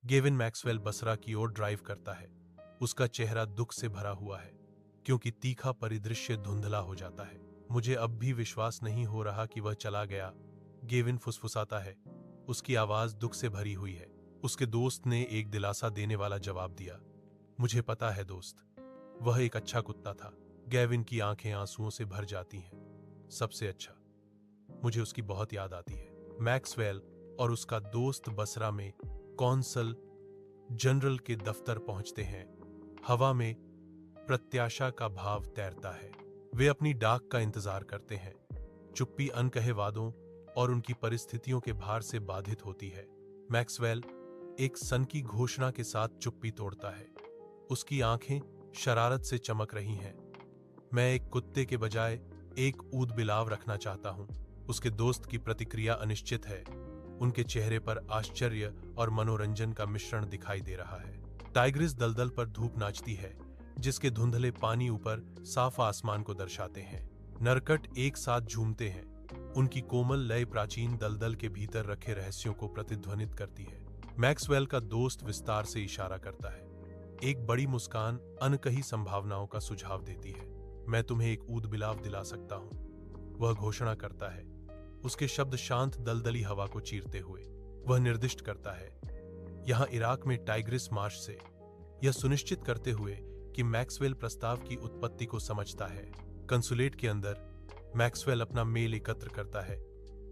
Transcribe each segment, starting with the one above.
Gavin Maxwell Basra की ओर drive करता है। उसका चेहरा दुख से भरा हुआ है क्योंकि तीखा परिदृश्य धुंधला हो जाता है। मुझे अब भी विश्वास नहीं हो रहा कि वह चला गया, गेविन फुसफुसाता है। उसकी आवाज दुख से भरी हुई है। उसके दोस्त ने एक दिलासा देने वाला जवाब दिया, मुझे पता है दोस्त, वह एक अच्छा कुत्ता था। गेविन की आंखें आंसुओं से भर जाती हैं। सबसे अच्छा। मुझे उसकी बहुत याद आती है। मैक्सवेल और उसका दोस्त बसरा में कौंसल जनरल के दफ्तर पहुंचते हैं। हवा में प्रत्याशा का भाव तैरता है। वे अपनी डाक का इंतजार करते हैं। चुप्पी अनकहे वादों और उनकी परिस्थितियों के भार से बाधित होती है। मैक्सवेल एक सनकी घोषणा के साथ चुप्पी तोड़ता है। उसकी आंखें शरारत से चमक रही हैं। मैं एक कुत्ते के बजाय एक ऊद बिलाव रखना चाहता हूं। उसके दोस्त की प्रतिक्रिया अनिश्चित है। उनके चेहरे पर आश्चर्य और मनोरंजन का मिश्रण दिखाई दे रहा है। टाइग्रिस दलदल पर धूप नाचती है, जिसके धुंधले पानी ऊपर साफ आसमान को दर्शाते हैं। नरकट एक साथ झूमते हैं। उनकी कोमल लय प्राचीन दलदल के भीतर रखे रहस्यों को प्रतिध्वनित करती है। मैक्सवेल का दोस्त विस्तार से इशारा करता है। एक बड़ी मुस्कान अनकही संभावनाओं का सुझाव देती है। मैं तुम्हें एक ऊद बिलाव दिला सकता हूं, वह घोषणा करता है। उसके शब्द शांत दलदली हवा को चीरते हुए। वह निर्दिष्ट करता है, यहां इराक में टाइग्रिस मार्श से, यह सुनिश्चित करते हुए कि मैक्सवेल प्रस्ताव की उत्पत्ति को समझता है। कंसुलेट के अंदर मैक्सवेल अपना मेल एकत्र करता है।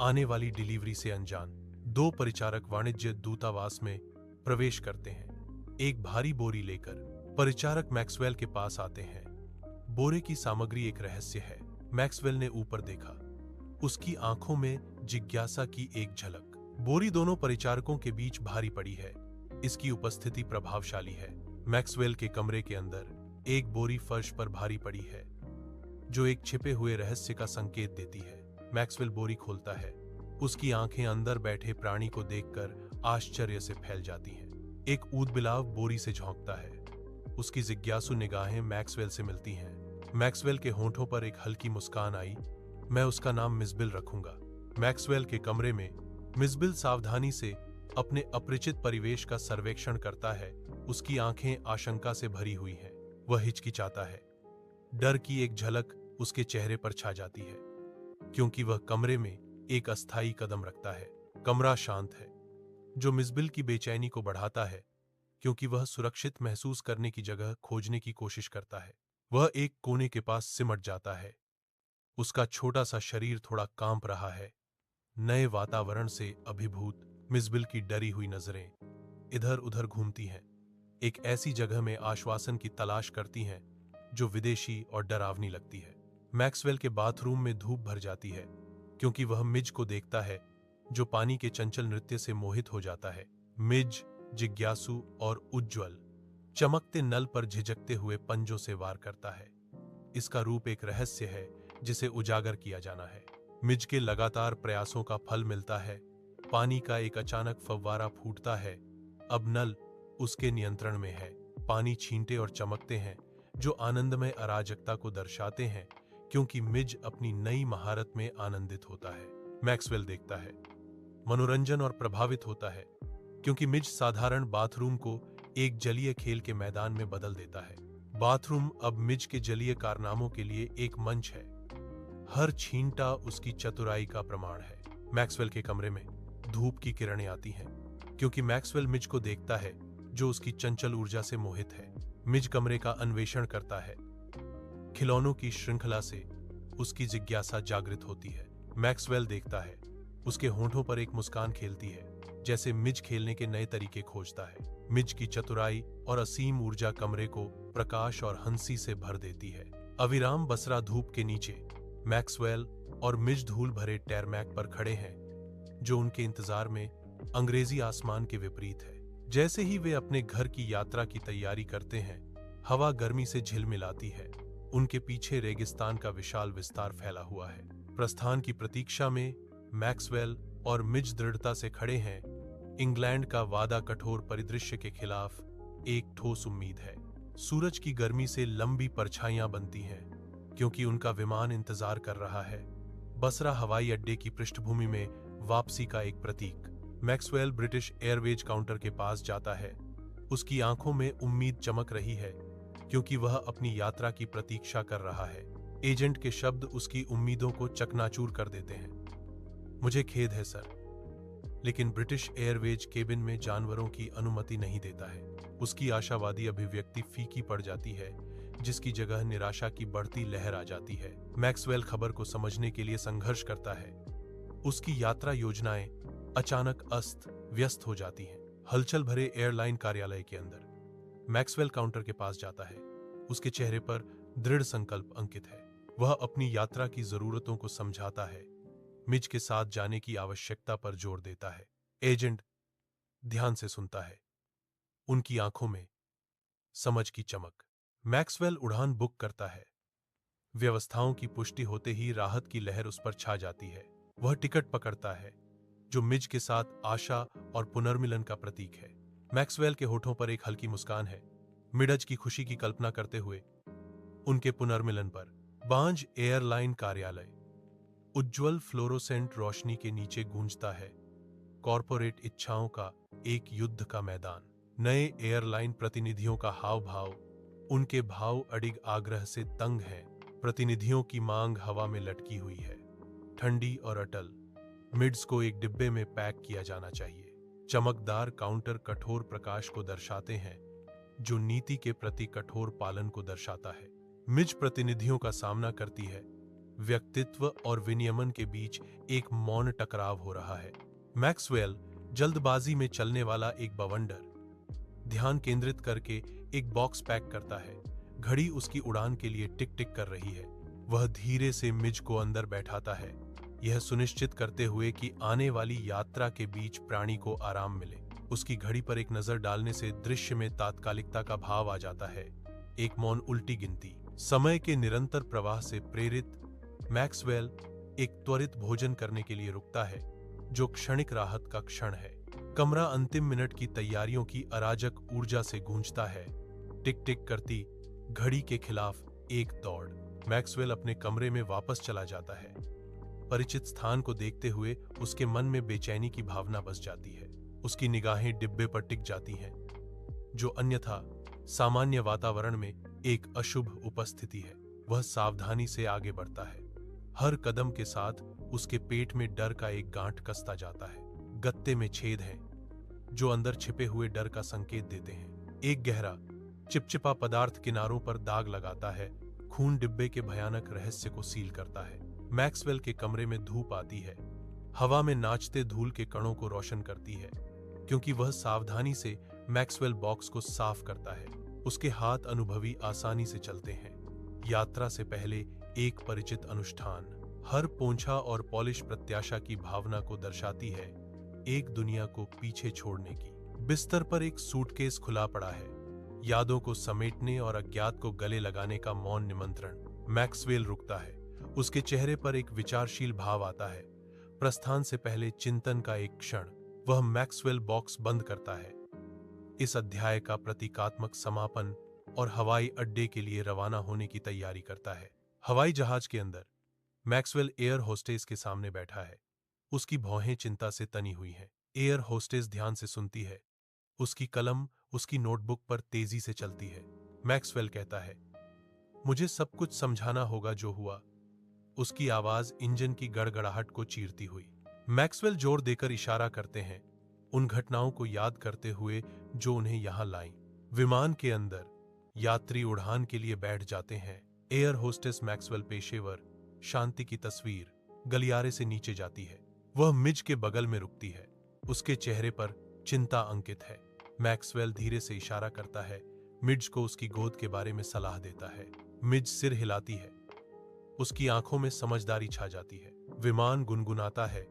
आने वाली डिलीवरी से अनजान 2 परिचारक वाणिज्य दूतावास में प्रवेश करते हैं। एक भारी बोरी लेकर परिचारक मैक्सवेल के पास आते हैं। बोरे की सामग्री एक रहस्य है। मैक्सवेल ने ऊपर देखा। उसकी आंखों में जिज्ञासा की एक झलक। बोरी दोनों परिचारकों के बीच भारी पड़ी है। इसकी उपस्थिति प्रभावशाली है। मैक्सवेल के कमरे के अंदर एक बोरी फर्श पर भारी पड़ी है, जो एक छिपे हुए रहस्य का संकेत देती है। मैक्सवेल बोरी खोलता है। उसकी आंखें अंदर बैठे प्राणी को देखकर आश्चर्य से फैल जाती हैं। एक ऊदबिलाव बोरी से झोंकता है। उसकी जिज्ञासु निगाहें मैक्सवेल से मिलती हैं। मैक्सवेल के होंठों पर एक हल्की मुस्कान आई। मैं उसका नाम मिसबिल रखूंगा। मैक्सवेल के कमरे में मिसबिल सावधानी से अपने अपरिचित परिवेश का सर्वेक्षण करता है। उसकी आंखें आशंका से भरी हुई हैं। वह हिचकिचाता है। डर की एक झलक उसके चेहरे पर छा जाती है, क्योंकि वह कमरे में एक अस्थायी कदम रखता है। कमरा शांत है, जो मिसबिल की बेचैनी को बढ़ाता है, क्योंकि वह सुरक्षित महसूस करने की जगह खोजने की कोशिश करता है। वह एक कोने के पास सिमट जाता है। उसका छोटा सा शरीर थोड़ा कांप रहा है, नए वातावरण से अभिभूत। मिसबिल की डरी हुई नजरें इधर उधर घूमती हैं, एक ऐसी जगह में आश्वासन की तलाश करती हैं जो विदेशी और डरावनी लगती है। मैक्सवेल के बाथरूम में धूप भर जाती है, क्योंकि वह मिज को देखता है, जो पानी के चंचल नृत्य से मोहित हो जाता है। मिज जिज्ञासु और उज्ज्वल, चमकते नल पर झिझकते हुए पंजों से वार करता है। इसका रूप एक रहस्य है जिसे उजागर किया जाना है। मिज के लगातार प्रयासों का फल मिलता है। पानी का एक अचानक फव्वारा फूटता है। अब नल उसके नियंत्रण में है। पानी छींटे और चमकते हैं, जो आनंदमय अराजकता को दर्शाते हैं, क्योंकि मिज अपनी नई महारत में आनंदित होता है। मैक्सवेल देखता है, मनोरंजन और प्रभावित होता है, क्योंकि मिज साधारण बाथरूम को एक जलीय खेल के मैदान में बदल देता है। बाथरूम अब मिज के जलीय कारनामों के लिए एक मंच है। हर छींटा उसकी चतुराई का प्रमाण है। मैक्सवेल के कमरे में धूप की किरणें आती हैं, क्योंकि मैक्सवेल मिज को देखता है, जो उसकी चंचल ऊर्जा से मोहित है। मिज कमरे का अन्वेषण करता है। खिलौनों की श्रृंखला से उसकी जिज्ञासा जागृत होती है। मैक्सवेल देखता है, उसके होंठों पर एक मुस्कान खेलती है, जैसे मिज खेलने के नए तरीके खोजता है। मिज की चतुराई और असीम ऊर्जा कमरे को प्रकाश और हंसी से भर देती है। अविराम बसरा धूप के नीचे मैक्सवेल और मिज धूल भरे टैरमैक पर खड़े हैं, जो उनके इंतजार में अंग्रेजी आसमान के विपरीत है। जैसे ही वे अपने घर की यात्रा की तैयारी करते हैं, हवा गर्मी से झिलमिलाती है। उनके पीछे रेगिस्तान का विशाल विस्तार फैला हुआ है। प्रस्थान की प्रतीक्षा में मैक्सवेल और मिज दृढ़ता से खड़े हैं। इंग्लैंड का वादा कठोर परिदृश्य के खिलाफ एक ठोस उम्मीद है। सूरज की गर्मी से लंबी परछाइयां बनती हैं, क्योंकि उनका विमान इंतजार कर रहा है। बसरा हवाई अड्डे की पृष्ठभूमि में वापसी का एक प्रतीक। मैक्सवेल ब्रिटिश एयरवेज काउंटर के पास जाता है। उसकी आंखों में उम्मीद चमक रही है क्योंकि वह अपनी यात्रा की प्रतीक्षा कर रहा है। एजेंट के शब्द उसकी उम्मीदों को चकनाचूर कर देते हैं। मुझे खेद है सर, लेकिन ब्रिटिश एयरवेज केबिन में जानवरों की अनुमति नहीं देता है। उसकी आशावादी अभिव्यक्ति फीकी पड़ जाती है, जिसकी जगह निराशा की बढ़ती लहर आ जाती है। मैक्सवेल खबर को समझने के लिए संघर्ष करता है। उसकी यात्रा योजनाएं अचानक अस्त व्यस्त हो जाती हैं। हलचल भरे एयरलाइन कार्यालय के अंदर मैक्सवेल काउंटर के पास जाता है। उसके चेहरे पर दृढ़ संकल्प अंकित है। वह अपनी यात्रा की जरूरतों को समझाता है, मिज के साथ जाने की आवश्यकता पर जोर देता है। एजेंट ध्यान से सुनता है, उनकी आंखों में समझ की चमक। मैक्सवेल उड़ान बुक करता है। व्यवस्थाओं की पुष्टि होते ही राहत की लहर उस पर छा जाती है। वह टिकट पकड़ता है, जो मिज के साथ आशा और पुनर्मिलन का प्रतीक है। मैक्सवेल के होठों पर एक हल्की मुस्कान है, मिडज की खुशी की कल्पना करते हुए उनके पुनर्मिलन पर। बांज एयरलाइन कार्यालय उज्ज्वल फ्लोरोसेंट रोशनी के नीचे गूंजता है। कॉरपोरेट इच्छाओं का एक युद्ध का मैदान। नए एयरलाइन प्रतिनिधियों का हाव भाव, उनके भाव अडिग आग्रह से तंग हैं। प्रतिनिधियों की मांग हवा में लटकी हुई है, ठंडी और अटल। मिड्स को एक डिब्बे में पैक किया जाना चाहिए। चमकदार काउंटर कठोर प्रकाश को दर्शाते हैं, जो नीति के प्रति कठोर पालन को दर्शाता है। मिज प्रतिनिधियों का सामना करती है। व्यक्तित्व और विनियमन के बीच एक मौन टकराव हो रहा है। मैक्सवेल जल्दबाजी में चलने वाला एक बवंडर ध्यान केंद्रित करके एक बॉक्स पैक करता है। घड़ी उसकी उड़ान के लिए टिक टिक कर रही है। वह धीरे से मिज को अंदर बैठाता है, यह सुनिश्चित करते हुए कि आने वाली यात्रा के बीच प्राणी को आराम मिले। उसकी घड़ी पर एक नजर डालने से दृश्य में तात्कालिकता का भाव आ जाता है। एक मौन उल्टी गिनती। समय के निरंतर प्रवाह से प्रेरित मैक्सवेल एक त्वरित भोजन करने के लिए रुकता है, जो क्षणिक राहत का क्षण है। कमरा अंतिम मिनट की तैयारियों की अराजक ऊर्जा से गूंजता है। टिक टिक करती घड़ी के खिलाफ एक दौड़। मैक्सवेल अपने कमरे में वापस चला जाता है। परिचित स्थान को देखते हुए उसके मन में बेचैनी की भावना बस जाती है। उसकी निगाहें डिब्बे पर टिक जाती हैं, जो अन्यथा सामान्य वातावरण में एक अशुभ उपस्थिति है। वह सावधानी से आगे बढ़ता है। हर कदम के साथ उसके पेट में डर का एक गांठ कसता जाता है। गत्ते में छेद हैं, जो अंदर छिपे हुए डर का संकेत देते हैं। एक गहरा चिपचिपा पदार्थ किनारों पर दाग लगाता है। खून डिब्बे के भयानक रहस्य को सील करता है। मैक्सवेल के कमरे में धूप आती है, हवा में नाचते धूल के कणों को रोशन करती है। क्योंकि वह सावधानी से मैक्सवेल बॉक्स को साफ करता है, उसके हाथ अनुभवी आसानी से चलते हैं। यात्रा से पहले एक परिचित अनुष्ठान। हर पोंछा और पॉलिश प्रत्याशा की भावना को दर्शाती है, एक दुनिया को पीछे छोड़ने की। बिस्तर पर एक सूटकेस खुला पड़ा है, यादों को समेटने और अज्ञात को गले लगाने का मौन निमंत्रण। मैक्सवेल रुकता है। उसके चेहरे पर एक विचारशील भाव आता है। प्रस्थान से पहले चिंतन का एक क्षण। वह मैक्सवेल बॉक्स बंद करता है। इस अध्याय का प्रतीकात्मक समापन और हवाई अड्डे के लिए रवाना होने की तैयारी करता है। हवाई जहाज के अंदर मैक्सवेल एयर होस्टेस के सामने बैठा है। उसकी भौहें चिंता से तनी हुई हैं। एयर होस्टेस ध्यान से सुनती है। उसकी कलम उसकी नोटबुक पर तेजी से चलती है। मैक्सवेल कहता है, मुझे सब कुछ समझाना होगा जो हुआ। उसकी आवाज इंजन की गड़गड़ाहट को चीरती हुई। मैक्सवेल जोर देकर इशारा करते हैं, उन घटनाओं को याद करते हुए जो उन्हें यहां लाईं। विमान के अंदर यात्री उड़ान के लिए बैठ जाते हैं। एयर होस्टेस मैक्सवेल पेशेवर शांति की तस्वीर गलियारे से नीचे जाती है। वह मिज के बगल में रुकती है। उसके चेहरे पर चिंता अंकित है। मैक्सवेल धीरे से इशारा करता है। मिज को उसकी गोद के बारे में सलाह देता है। मिज सिर हिलाती है। उसकी आंखों में समझदारी छा जाती है। विमान गुनगुनाता है,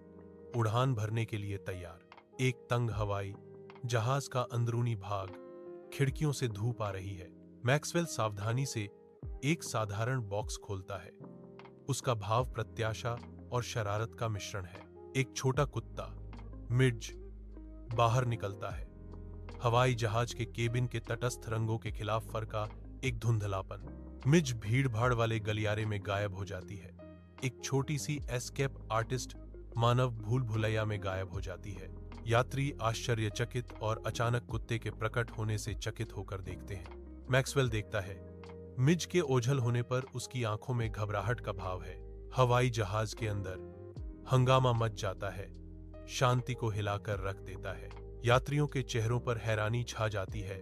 उड़ान भरने के लिए तैयार। एक तंग हवाई जहाज का अंदरूनी भाग, खिड़कियों से धूप आ रही है। मैक्सवेल सावधानी से एक साधारण बॉक्स खोलता है। उसका भाव प्रत्याशा और शरारत का मिश्रण है। एक छोटा कुत्ता मिज बाहर निकलता है। हवाई जहाज के केबिन के तटस्थ रंगों के खिलाफ फरका एक धुंधलापन। मिज भीड़ भाड़ वाले गलियारे में गायब हो जाती है। एक छोटी सी एस्केप आर्टिस्ट मानव भूल भुलैया में गायब हो जाती है। यात्री आश्चर्यचकित और अचानक कुत्ते के प्रकट होने से चकित होकर देखते हैं। मैक्सवेल देखता है मिज के ओझल होने पर उसकी आंखों में घबराहट का भाव है। हवाई जहाज के अंदर हंगामा मच जाता है, शांति को हिलाकर रख देता है। यात्रियों के चेहरों पर हैरानी छा जाती है,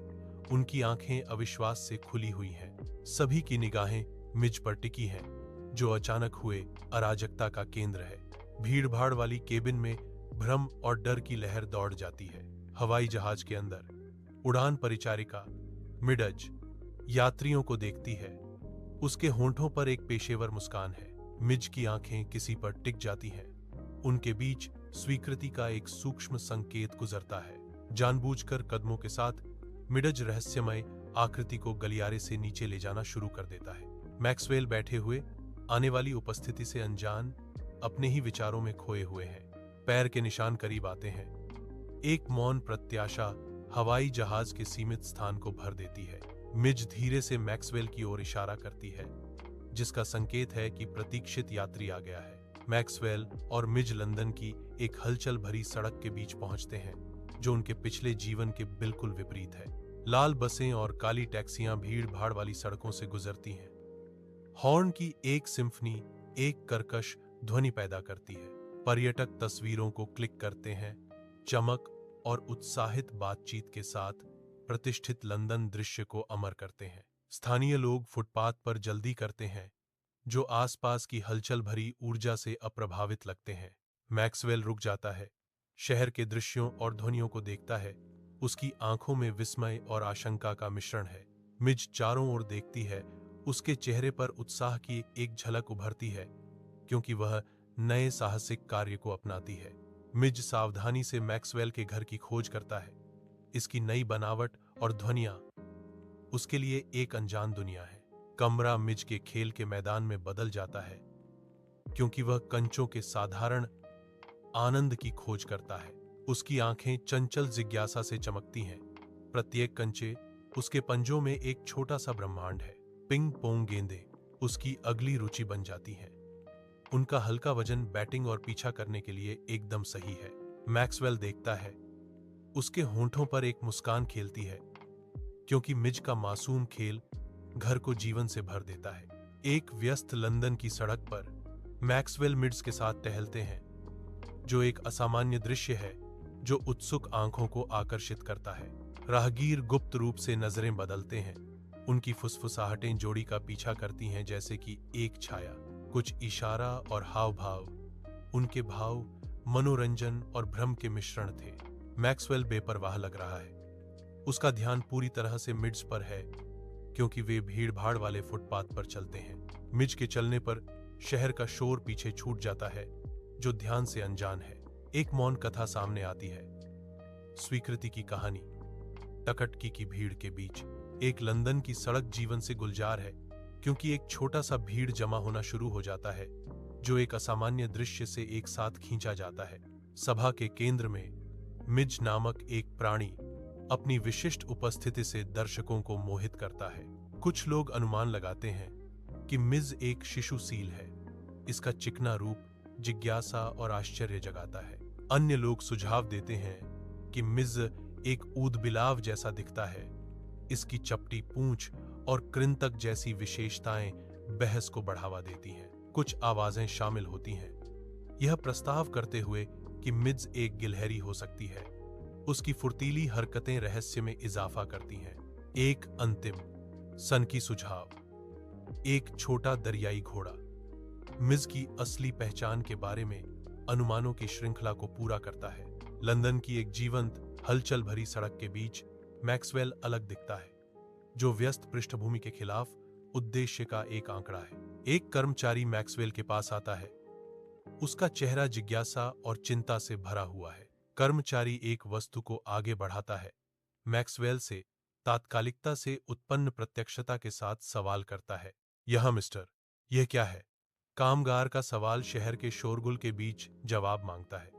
उनकी आंखें अविश्वास से खुली हुई हैं। सभी की निगाहें मिज पर टिकी हैं, जो अचानक हुए अराजकता का केंद्र है। भीड़भाड़ वाली केबिन में भ्रम और डर की लहर दौड़ जाती है। हवाई जहाज के अंदर उड़ान परिचारिका मिडज यात्रियों को देखती है। उसके होंठों पर एक पेशेवर मुस्कान है। मिज की आंखें किसी पर टिक जाती हैं। उनके बीच स्वीकृति का एक सूक्ष्म संकेत गुजरता है। जानबूझकर कदमों के साथ मिडज रहस्यमय आकृति को गलियारे से नीचे ले जाना शुरू कर देता है। मैक्सवेल बैठे हुए आने वाली उपस्थिति से अनजान अपने ही विचारों में खोए हुए हैं। पैर के निशान करीब आते हैं। एक मौन प्रत्याशा हवाई जहाज के सीमित स्थान को भर देती है। मिज धीरे से मैक्सवेल की ओर इशारा करती है, जिसका संकेत है कि प्रतीक्षित यात्री आ गया है। मैक्सवेल और मिज लंदन की एक हलचल भरी सड़क के बीच पहुंचते हैं, जो उनके पिछले जीवन के बिल्कुल विपरीत है। लाल बसें और काली टैक्सियां भीड़ भाड़ वाली सड़कों से गुजरती हैं। हॉर्न की एक सिम्फनी एक कर्कश ध्वनि पैदा करती है। पर्यटक तस्वीरों को क्लिक करते हैं। चमक और उत्साहित बातचीत के साथ प्रतिष्ठित लंदन दृश्य को अमर करते हैं। स्थानीय लोग फुटपाथ पर जल्दी करते हैं, जो आसपास की हलचल भरी ऊर्जा से अप्रभावित लगते हैं। मैक्सवेल रुक जाता है, शहर के दृश्यों और ध्वनियों को देखता है। उसकी आंखों में विस्मय और आशंका का मिश्रण है। मिज चारों ओर देखती है। उसके चेहरे पर उत्साह की एक झलक उभरती है, क्योंकि वह नए साहसिक कार्य को अपनाती है। मिज सावधानी से मैक्सवेल के घर की खोज करता है। इसकी नई बनावट और ध्वनियां उसके लिए एक अनजान दुनिया है। कमरा मिज के खेल के मैदान में बदल जाता है, क्योंकि वह कंचों के साधारण आनंद की खोज करता है। उसकी आंखें चंचल जिज्ञासा से चमकती हैं। प्रत्येक कंचे उसके पंजों में एक छोटा सा ब्रह्मांड है। पिंग पोंग गेंदें उसकी अगली रुचि बन जाती हैं। उनका हल्का वजन बैटिंग और पीछा करने के लिए एकदम सही है। मैक्सवेल देखता है, उसके होंठों पर एक मुस्कान खेलती है, क्योंकि मिज का मासूम खेल घर को जीवन से भर देता है। एक व्यस्त लंदन की सड़क पर मैक्सवेल मिड्स के साथ टहलते हैं, जो एक असामान्य दृश्य है जो उत्सुक आंखों को आकर्षित करता है। राहगीर गुप्त रूप से नजरें बदलते हैं। उनकी फुसफुसाहटें जोड़ी का पीछा करती हैं, जैसे कि एक छाया। कुछ इशारा और हाव भाव, उनके भाव मनोरंजन और भ्रम के मिश्रण थे। मैक्सवेल बेपरवाह लग रहा है। उसका ध्यान पूरी तरह से मिड्स पर है, क्योंकि वे भीड़ भाड़ वाले फुटपाथ पर चलते हैं। मिज के चलने पर शहर का शोर पीछे छूट जाता है, जो ध्यान से अनजान है। एक मौन कथा सामने आती है। स्वीकृति की कहानी। टकटकी की भीड़ के बीच एक लंदन की सड़क जीवन से गुलजार है, क्योंकि एक छोटा सा भीड़ जमा होना शुरू हो जाता है, जो एक असामान्य दृश्य से एक साथ खींचा जाता है। सभा के केंद्र में मिज नामक एक प्राणी अपनी विशिष्ट उपस्थिति से दर्शकों को मोहित करता है। कुछ लोग अनुमान लगाते हैं कि मिज एक शिशुशील है। इसका चिकना रूप जिज्ञासा और आश्चर्य जगाता है। अन्य लोग सुझाव देते हैं कि मिज एक ऊदबिलाव जैसा दिखता है। इसकी चपटी पूंछ और कृंतक जैसी विशेषताएं बहस को बढ़ावा देती हैं। कुछ आवाजें शामिल होती हैं, यह प्रस्ताव करते हुए कि मिज एक गिलहरी हो सकती है। उसकी फुर्तीली हरकतें रहस्य में इजाफा करती हैं। एक अंतिम सनकी सुझाव, एक छोटा दरियाई घोड़ा, मिज की असली पहचान के बारे में अनुमानों की श्रृंखला को पूरा करता है। लंदन की एक जीवंत हलचल भरी सड़क के बीच मैक्सवेल अलग दिखता है, जो व्यस्त पृष्ठभूमि के खिलाफ उद्देश्य का एक आंकड़ा है। एक कर्मचारी मैक्सवेल के पास आता है। उसका चेहरा जिज्ञासा और चिंता से भरा हुआ है। कर्मचारी एक वस्तु को आगे बढ़ाता है। मैक्सवेल से तात्कालिकता से उत्पन्न प्रत्यक्षता के साथ सवाल करता है, यह मिस्टर, यह क्या है? कामगार का सवाल शहर के शोरगुल के बीच जवाब मांगता है।